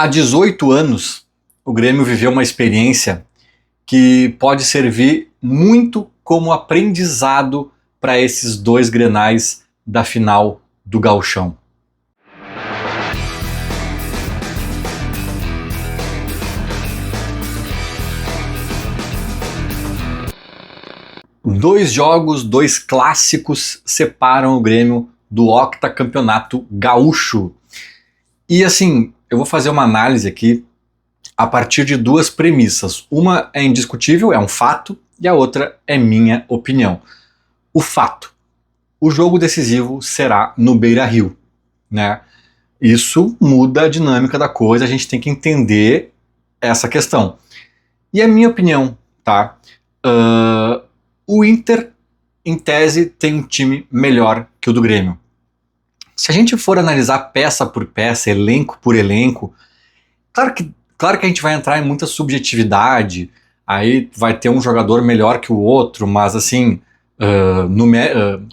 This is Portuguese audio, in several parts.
Há 18 anos, o Grêmio viveu uma experiência que pode servir muito como aprendizado para esses dois Grenais da final do Gauchão. Dois jogos, dois clássicos separam o Grêmio do octacampeonato gaúcho. E assim, eu vou fazer uma análise aqui a partir de duas premissas. Uma é indiscutível, é um fato, e a outra é minha opinião. O fato: o jogo decisivo será no Beira-Rio, né? Isso muda a dinâmica da coisa, a gente tem que entender essa questão. E a minha opinião, tá? O Inter, em tese, tem um time melhor que o do Grêmio. Se a gente for analisar peça por peça, elenco por elenco, claro que a gente vai entrar em muita subjetividade, aí vai ter um jogador melhor que o outro, mas assim,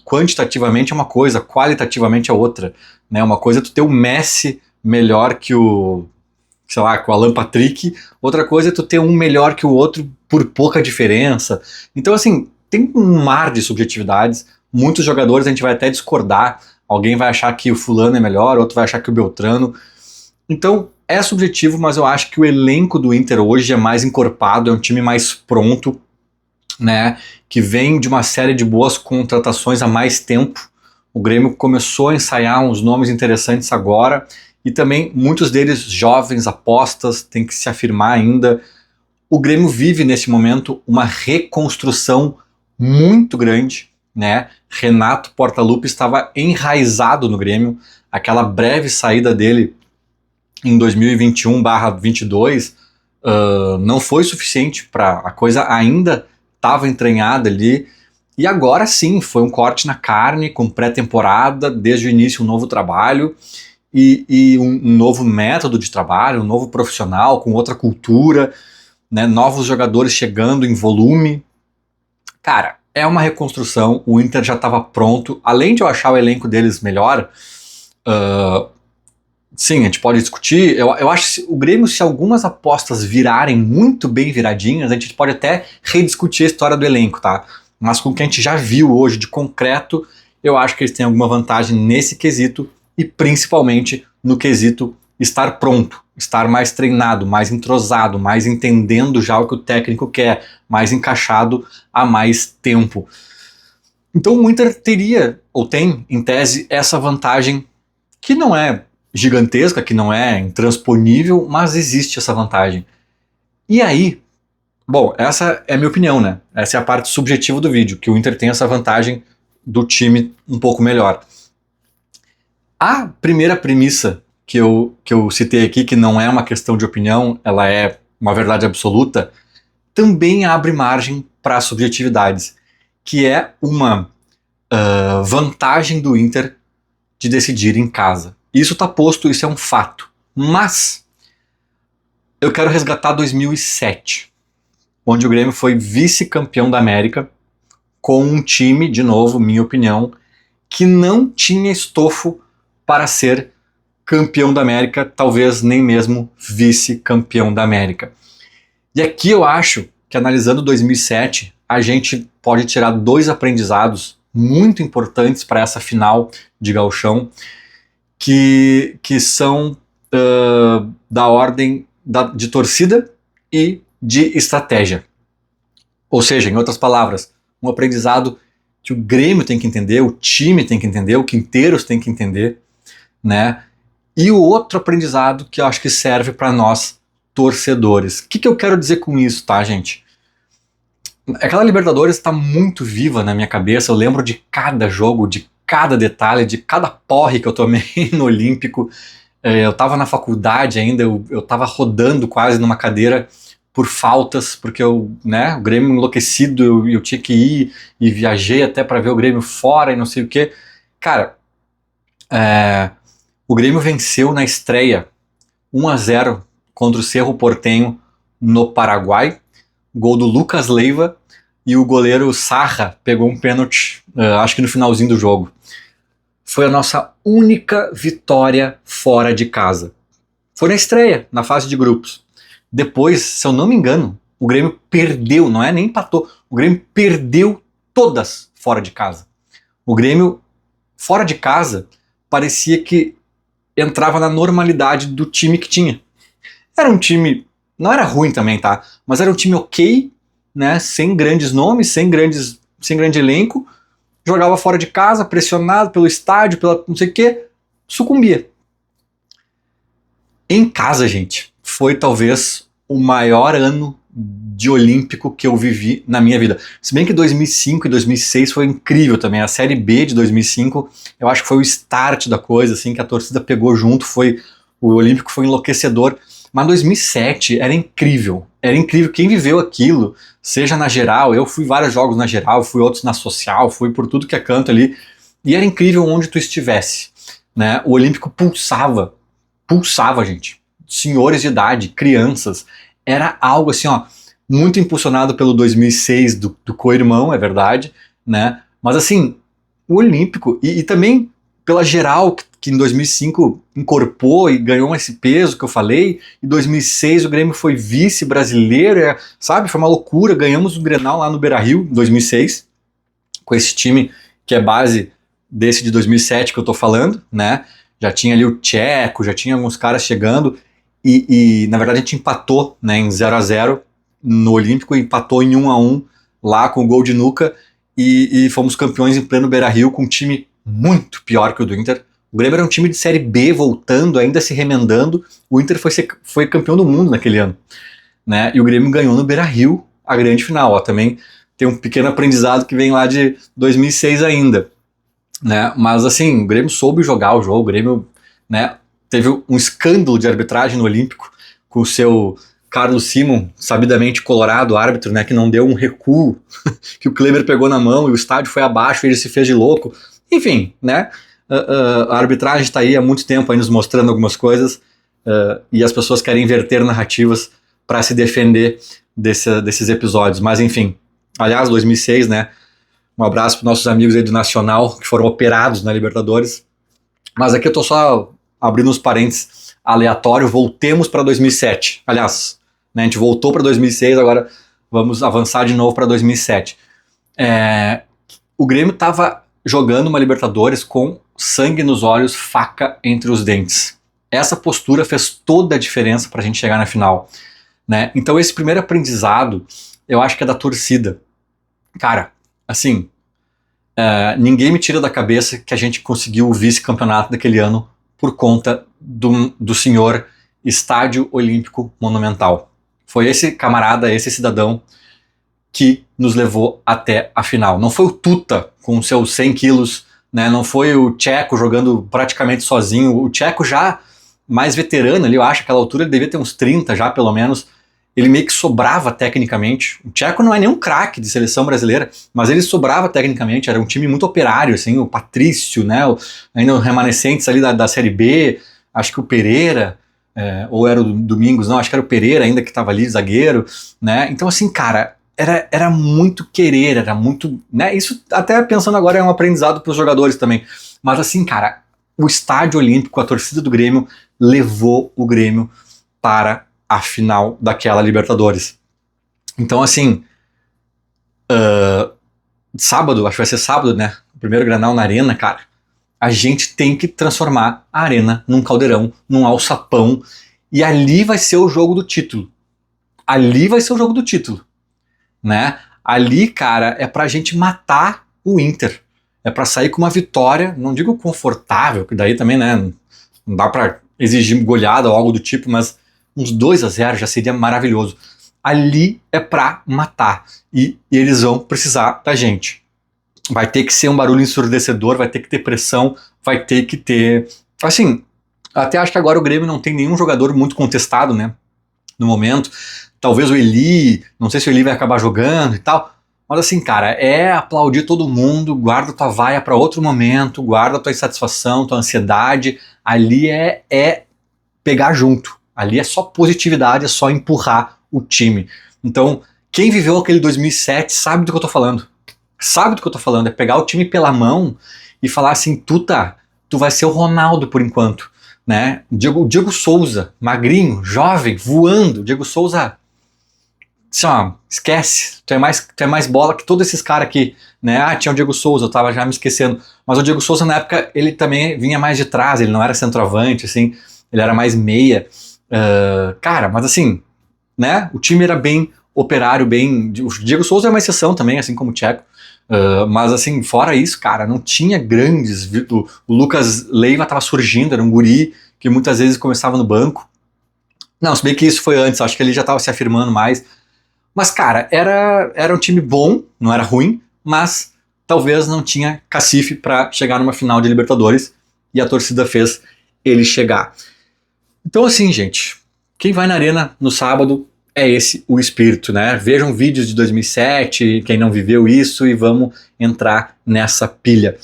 quantitativamente é uma coisa, qualitativamente é outra, né? Uma coisa é tu ter o Messi melhor que o, sei lá, com o Alan Patrick, outra coisa é tu ter um melhor que o outro por pouca diferença. Então assim, tem um mar de subjetividades, muitos jogadores a gente vai até discordar, alguém vai achar que o fulano é melhor, outro vai achar que o Beltrano. Então, é subjetivo, mas eu acho que o elenco do Inter hoje é mais encorpado, é um time mais pronto, né, que vem de uma série de boas contratações há mais tempo. O Grêmio começou a ensaiar uns nomes interessantes agora, e também muitos deles jovens, apostas, tem que se afirmar ainda. O Grêmio vive nesse momento uma reconstrução muito grande, né? Renato Portaluppi estava enraizado no Grêmio, aquela breve saída dele em 2021/22 não foi suficiente para a coisa, ainda estava entranhada ali, e agora sim, foi um corte na carne, com pré-temporada, desde o início um novo trabalho, e um novo método de trabalho, um novo profissional, com outra cultura, né? Novos jogadores chegando em volume. Cara, é uma reconstrução, o Inter já estava pronto, além de eu achar o elenco deles melhor, sim, a gente pode discutir, eu acho que o Grêmio, se algumas apostas virarem muito bem viradinhas, a gente pode até rediscutir a história do elenco, tá? Mas com o que a gente já viu hoje de concreto, eu acho que eles têm alguma vantagem nesse quesito, e principalmente no quesito estar pronto, estar mais treinado, mais entrosado, mais entendendo já o que o técnico quer, mais encaixado há mais tempo. Então o Inter teria, ou tem, em tese, essa vantagem que não é gigantesca, que não é intransponível, mas existe essa vantagem. E aí, bom, essa é a minha opinião, né? Essa é a parte subjetiva do vídeo, que o Inter tem essa vantagem do time um pouco melhor. A primeira premissa que eu citei aqui, que não é uma questão de opinião, ela é uma verdade absoluta, também abre margem para subjetividades, que é uma vantagem do Inter de decidir em casa. Isso está posto, isso é um fato. Mas eu quero resgatar 2007, onde o Grêmio foi vice-campeão da América, com um time, de novo, minha opinião, que não tinha estofo para ser campeão da América, talvez nem mesmo vice-campeão da América. E aqui eu acho que, analisando 2007, a gente pode tirar dois aprendizados muito importantes para essa final de Gauchão, que são da ordem de torcida e de estratégia. Ou seja, em outras palavras, um aprendizado que o Grêmio tem que entender, o time tem que entender, o Quinteiros tem que entender, né? E o outro aprendizado que eu acho que serve para nós, torcedores. O que eu quero dizer com isso, tá, gente? Aquela Libertadores está muito viva na minha cabeça, eu lembro de cada jogo, de cada detalhe, de cada porre que eu tomei no Olímpico. Eu estava na faculdade ainda, eu estava rodando quase numa cadeira por faltas, porque o Grêmio enlouquecido, eu tinha que ir, e viajei até para ver o Grêmio fora e não sei o que. Cara, o Grêmio venceu na estreia 1-0 contra o Cerro Porteño no Paraguai, gol do Lucas Leiva, e o goleiro Sarra pegou um pênalti, acho que no finalzinho do jogo. Foi a nossa única vitória fora de casa. Foi na estreia, na fase de grupos. Depois, se eu não me engano, o Grêmio perdeu, não é nem empatou, o Grêmio perdeu todas fora de casa. O Grêmio, fora de casa, parecia que entrava na normalidade do time que tinha. Era um time, não era ruim também, tá? Mas era um time ok, né? Sem grandes nomes, sem grande elenco. Jogava fora de casa, pressionado pelo estádio, pela não sei o quê, sucumbia. Em casa, gente, foi talvez o maior ano de Olímpico que eu vivi na minha vida. Se bem que 2005 e 2006 foi incrível também. A Série B de 2005, eu acho que foi o start da coisa, assim, que a torcida pegou junto, o Olímpico foi enlouquecedor. Mas 2007 era incrível. Era incrível. Quem viveu aquilo, seja na geral, eu fui vários jogos na geral, fui outros na social, fui por tudo que é canto ali, e era incrível onde tu estivesse, né? O Olímpico pulsava, gente. Senhores de idade, crianças. Era algo assim, ó, muito impulsionado pelo 2006 do co-irmão, é verdade, né? Mas assim, o Olímpico, e também pela geral, que em 2005 incorporou e ganhou esse peso que eu falei, em 2006 o Grêmio foi vice-brasileiro, sabe? Foi uma loucura, ganhamos o Grenal lá no Beira-Rio, em 2006, com esse time que é base desse de 2007 que eu tô falando, né? Já tinha ali o Tcheco, já tinha alguns caras chegando, e na verdade a gente empatou, né, em 0-0 no Olímpico, empatou em 1-1 lá com o gol de Nuca, e fomos campeões em pleno Beira-Rio com um time muito pior que o do Inter. O Grêmio era um time de Série B voltando, ainda se remendando. O Inter foi campeão do mundo naquele ano, né? E o Grêmio ganhou no Beira-Rio a grande final. Ó, também tem um pequeno aprendizado que vem lá de 2006 ainda, né? Mas assim, o Grêmio soube jogar o jogo. O Grêmio, né, teve um escândalo de arbitragem no Olímpico com o seu Carlos Simon, sabidamente colorado, árbitro, né, que não deu um recuo, que o Kleber pegou na mão e o estádio foi abaixo e ele se fez de louco. Enfim, né? A arbitragem está aí há muito tempo aí nos mostrando algumas coisas, e as pessoas querem inverter narrativas para se defender desses episódios. Mas enfim, aliás, 2006, né? Um abraço para nossos amigos aí do Nacional que foram operados na Libertadores. Mas aqui eu tô só abrindo uns parênteses aleatório. Voltemos para 2007. Aliás, né, a gente voltou para 2006, agora vamos avançar de novo para 2007. O Grêmio estava jogando uma Libertadores com sangue nos olhos, faca entre os dentes. Essa postura fez toda a diferença para a gente chegar na final, né? Então esse primeiro aprendizado, eu acho que é da torcida. Cara, assim, ninguém me tira da cabeça que a gente conseguiu o vice-campeonato daquele ano por conta do senhor Estádio Olímpico Monumental. Foi esse camarada, esse cidadão que nos levou até a final. Não foi o Tuta com seus 100 quilos, né? Não foi o Tcheco jogando praticamente sozinho. O Tcheco já mais veterano ali, eu acho, aquela altura ele devia ter uns 30 já, pelo menos. Ele meio que sobrava tecnicamente. O Tcheco não é nenhum craque de seleção brasileira, mas ele sobrava tecnicamente, era um time muito operário, assim, o Patrício, né? Ainda os remanescentes ali da Série B, acho que o Pereira, ou era o Domingos, não, acho que era o Pereira ainda que estava ali, zagueiro, né? Então, assim, cara, era muito querer, era muito, né? Isso até pensando agora é um aprendizado para os jogadores também. Mas assim, cara, o Estádio Olímpico, a torcida do Grêmio levou o Grêmio para a final daquela Libertadores. Então assim, sábado, acho que vai ser sábado, né? O primeiro Grenal na Arena, cara. A gente tem que transformar a Arena num caldeirão, num alçapão, e ali vai ser o jogo do título. Ali vai ser o jogo do título. Né? Ali, cara, é pra gente matar o Inter. É pra sair com uma vitória, não digo confortável, que daí também, né, não dá pra exigir goleada ou algo do tipo, mas uns 2-0 já seria maravilhoso. Ali é pra matar. E eles vão precisar da gente. Vai ter que ser um barulho ensurdecedor, vai ter que ter pressão, vai ter que ter... Assim, até acho que agora o Grêmio não tem nenhum jogador muito contestado, né, no momento. Talvez o Eli, não sei se o Eli vai acabar jogando e tal, mas assim, cara, é aplaudir todo mundo, guarda tua vaia para outro momento, guarda tua insatisfação, tua ansiedade, ali é pegar junto, ali é só positividade, é só empurrar o time. Então, quem viveu aquele 2007 sabe do que eu tô falando, é pegar o time pela mão e falar assim, tu vai ser o Ronaldo por enquanto, né? Diego Souza, magrinho, jovem, voando. Diego Souza, assim, ó, esquece. Tu é mais bola que todos esses caras aqui, né? Ah, tinha o Diego Souza, eu tava já me esquecendo. Mas o Diego Souza, na época, ele também vinha mais de trás, ele não era centroavante, assim, ele era mais meia. Cara, mas assim, né? O time era bem operário, bem. O Diego Souza é uma exceção também, assim como o Tcheco. Mas assim, fora isso, cara, não tinha grandes. O Lucas Leiva tava surgindo, era um guri que muitas vezes começava no banco. Não, se bem que isso foi antes, acho que ele já tava se afirmando mais. Mas, cara, era um time bom, não era ruim, mas talvez não tinha cacife para chegar numa final de Libertadores e a torcida fez ele chegar. Então, assim, gente, quem vai na Arena no sábado é esse o espírito, né? Vejam vídeos de 2007, quem não viveu isso, e vamos entrar nessa pilha.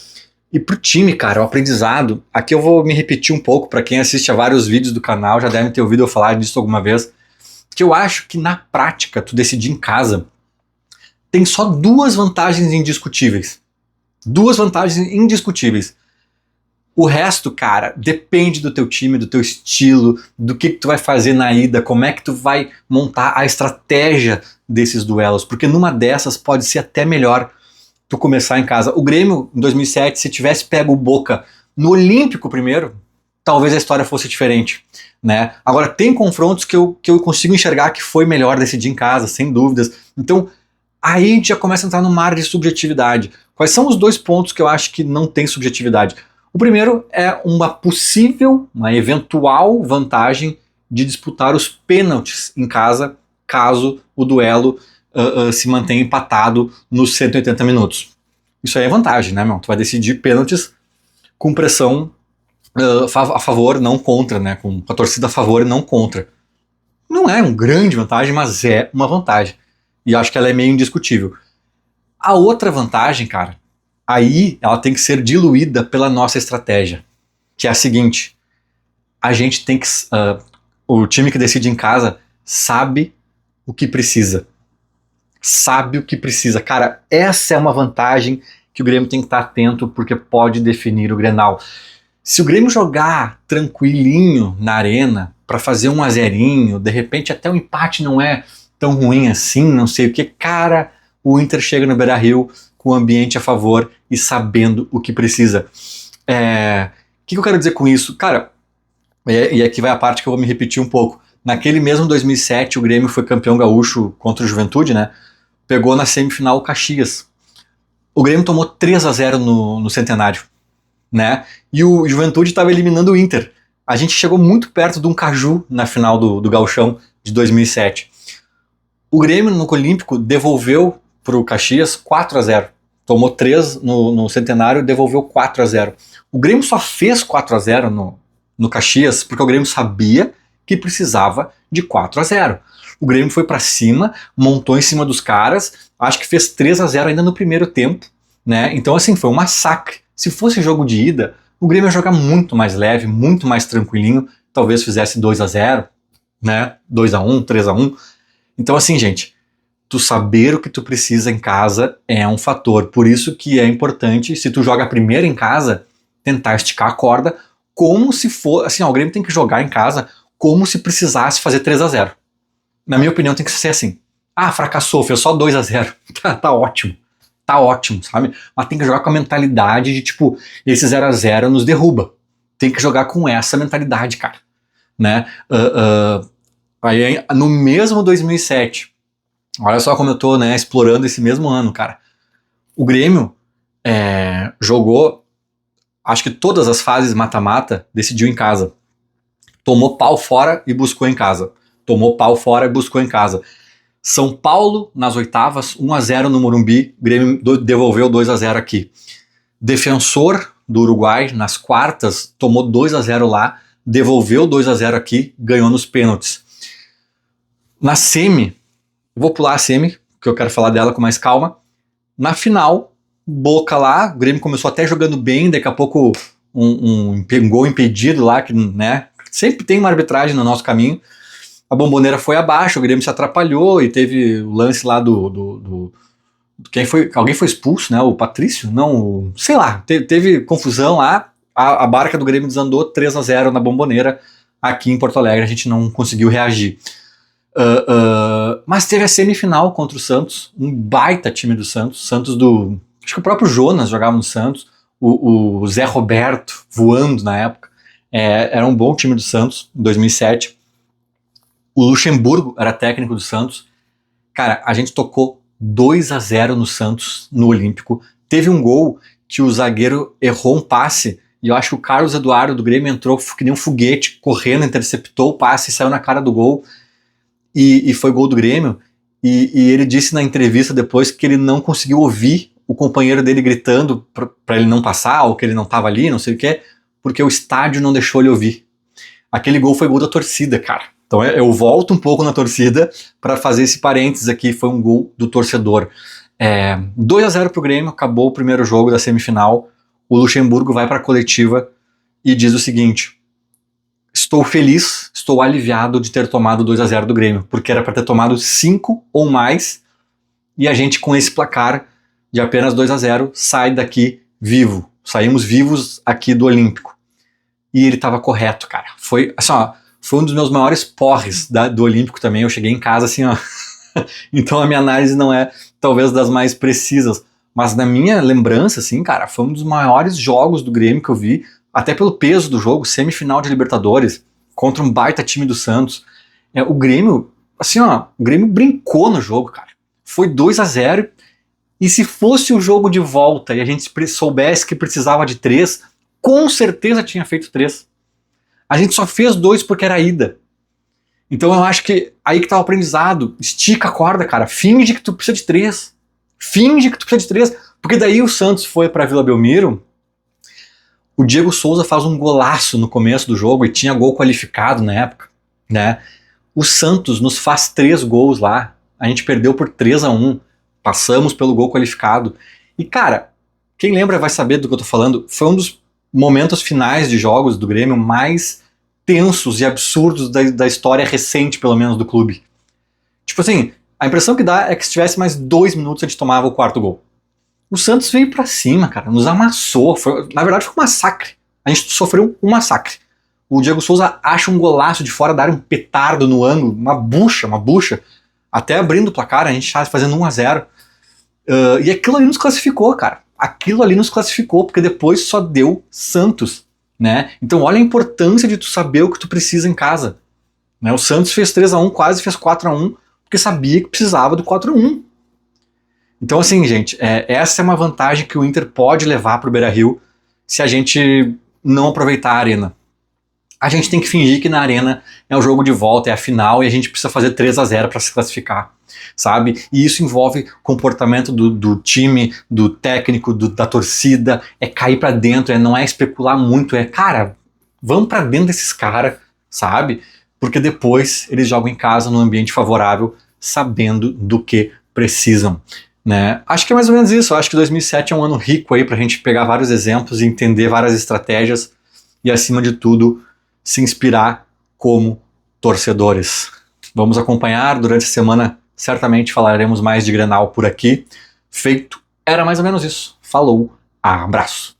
E pro time, cara, o aprendizado, aqui eu vou me repetir um pouco, para quem assiste a vários vídeos do canal, já devem ter ouvido eu falar disso alguma vez, que eu acho que na prática, tu decidir em casa, tem só duas vantagens indiscutíveis. Duas vantagens indiscutíveis. O resto, cara, depende do teu time, do teu estilo, do que tu vai fazer na ida, como é que tu vai montar a estratégia desses duelos, porque numa dessas pode ser até melhor tu começar em casa. O Grêmio, em 2007, se tivesse pego o Boca no Olímpico primeiro, talvez a história fosse diferente, né? Agora, tem confrontos que eu consigo enxergar que foi melhor decidir em casa, sem dúvidas. Então, aí a gente já começa a entrar no mar de subjetividade. Quais são os dois pontos que eu acho que não tem subjetividade? O primeiro é uma eventual vantagem de disputar os pênaltis em casa, caso o duelo se mantenha empatado nos 180 minutos. Isso aí é vantagem, né, meu? Tu vai decidir pênaltis com pressão a favor, não contra, né? Com a torcida a favor e não contra. Não é uma grande vantagem, mas é uma vantagem. E acho que ela é meio indiscutível. A outra vantagem, cara, aí ela tem que ser diluída pela nossa estratégia, que é a seguinte: a gente tem que. O time que decide em casa sabe o que precisa. Sabe o que precisa. Cara, essa é uma vantagem que o Grêmio tem que estar atento, porque pode definir o Grenal. Se o Grêmio jogar tranquilinho na arena para fazer 1-0, de repente até o empate não é tão ruim assim, não sei o que, cara, o Inter chega no Beira-Rio com o ambiente a favor e sabendo o que precisa. O que eu quero dizer com isso? Cara, e aqui vai a parte que eu vou me repetir um pouco. Naquele mesmo 2007, o Grêmio foi campeão gaúcho contra o Juventude, né? Pegou na semifinal o Caxias. O Grêmio tomou 3-0 no Centenário, né? E o Juventude estava eliminando o Inter. A gente chegou muito perto de um caju na final do Gauchão de 2007. O Grêmio no Olímpico devolveu para o Caxias 4-0. Tomou 3 no Centenário e devolveu 4-0. O Grêmio só fez 4-0 no Caxias porque o Grêmio sabia que precisava de 4-0. O Grêmio foi para cima, montou em cima dos caras, acho que fez 3-0 ainda no primeiro tempo, né? Então assim, foi um massacre. Se fosse jogo de ida, o Grêmio ia jogar muito mais leve, muito mais tranquilinho, talvez fizesse 2-0, né? 2-1, 3-1. Então assim, gente, tu saber o que tu precisa em casa é um fator. Por isso que é importante, se tu joga primeiro em casa, tentar esticar a corda, como se for, assim, o Grêmio tem que jogar em casa como se precisasse fazer 3-0. Na minha opinião, tem que ser assim. Ah, fracassou, fez só 2-0. Tá ótimo. Tá ótimo, sabe? Mas tem que jogar com a mentalidade de, tipo, esse 0-0 nos derruba. Tem que jogar com essa mentalidade, cara. Né? Aí, no mesmo 2007, olha só como eu tô, né, explorando esse mesmo ano, cara. O Grêmio jogou, acho que todas as fases mata-mata, decidiu em casa. Tomou pau fora e buscou em casa. Tomou pau fora e buscou em casa. São Paulo, nas oitavas, 1-0 no Morumbi, Grêmio devolveu 2-0 aqui. Defensor do Uruguai, nas quartas, tomou 2-0 lá, devolveu 2-0 aqui, ganhou nos pênaltis. Na semi, vou pular a semi, que eu quero falar dela com mais calma. Na final, Boca lá, o Grêmio começou até jogando bem, daqui a pouco um gol impedido lá, que, né, sempre tem uma arbitragem no nosso caminho. A Bombonera foi abaixo, o Grêmio se atrapalhou e teve o lance lá alguém foi expulso, né? O Patrício? Não, sei lá, teve confusão lá. a barca do Grêmio desandou 3-0 na Bombonera, aqui em Porto Alegre a gente não conseguiu reagir. Mas teve a semifinal contra o Santos, um baita time do Santos, acho que o próprio Jonas jogava no Santos, o Zé Roberto voando na época, era um bom time do Santos, em 2007. O Luxemburgo era técnico do Santos. Cara, a gente tocou 2-0 no Santos, no Olímpico. Teve um gol que o zagueiro errou um passe, e eu acho que o Carlos Eduardo do Grêmio entrou que nem um foguete, correndo, interceptou o passe e saiu na cara do gol, e foi gol do Grêmio. E ele disse na entrevista depois que ele não conseguiu ouvir o companheiro dele gritando pra ele não passar, ou que ele não tava ali, não sei o que, porque o estádio não deixou ele ouvir. Aquele gol foi gol da torcida, cara. Então eu volto um pouco na torcida para fazer esse parênteses aqui, foi um gol do torcedor. 2-0 pro Grêmio, acabou o primeiro jogo da semifinal. O Luxemburgo vai para a coletiva e diz o seguinte: estou feliz, estou aliviado de ter tomado 2-0 do Grêmio, porque era para ter tomado 5 ou mais, e a gente com esse placar de apenas 2-0 sai daqui vivo. Saímos vivos aqui do Olímpico. E ele estava correto, cara. Foi assim, ó, foi um dos meus maiores porres do Olímpico também. Eu cheguei em casa assim, ó. Então a minha análise não é talvez das mais precisas, mas na minha lembrança, assim, cara, foi um dos maiores jogos do Grêmio que eu vi, até pelo peso do jogo, semifinal de Libertadores, contra um baita time do Santos. O Grêmio, assim, ó, o Grêmio brincou no jogo, cara. Foi 2-0, e se fosse o jogo de volta e a gente soubesse que precisava de 3, com certeza tinha feito 3. A gente só fez 2 porque era ida. Então eu acho que aí que tá o aprendizado. Estica a corda, cara. Finge que tu precisa de 3. Finge que tu precisa de 3. Porque daí o Santos foi pra Vila Belmiro. O Diego Souza faz um golaço no começo do jogo e tinha gol qualificado na época, né? O Santos nos faz 3 gols lá. A gente perdeu por 3-1. Passamos pelo gol qualificado. E, cara, quem lembra vai saber do que eu tô falando. Foi um dos momentos finais de jogos do Grêmio mais tensos e absurdos da história recente, pelo menos, do clube. Tipo assim, a impressão que dá é que se tivesse mais 2 minutos a gente tomava o 4º gol. O Santos veio pra cima, cara, nos amassou. Na verdade, foi um massacre. A gente sofreu um massacre. O Diego Souza acha um golaço de fora da área, um petardo no ângulo, uma bucha. Até abrindo o placar, a gente estava fazendo 1-0. E aquilo ali nos classificou, cara. Aquilo ali nos classificou, porque depois só deu Santos, né? Então olha a importância de tu saber o que tu precisa em casa, né? O Santos fez 3-1, quase fez 4-1, porque sabia que precisava do 4-1. Então assim, gente, essa é uma vantagem que o Inter pode levar pro Beira-Rio se a gente não aproveitar a Arena. A gente tem que fingir que na Arena é o jogo de volta, é a final, e a gente precisa fazer 3-0 para se classificar, sabe? E isso envolve comportamento do time, do técnico, da torcida, é cair para dentro, não é especular muito, cara, vamos para dentro desses caras, sabe? Porque depois eles jogam em casa num ambiente favorável, sabendo do que precisam, né? Acho que é mais ou menos isso. Acho que 2007 é um ano rico aí pra gente pegar vários exemplos e entender várias estratégias e, acima de tudo, se inspirar como torcedores. Vamos acompanhar durante a semana, certamente falaremos mais de Grenal por aqui. Feito, era mais ou menos isso. Falou, abraço.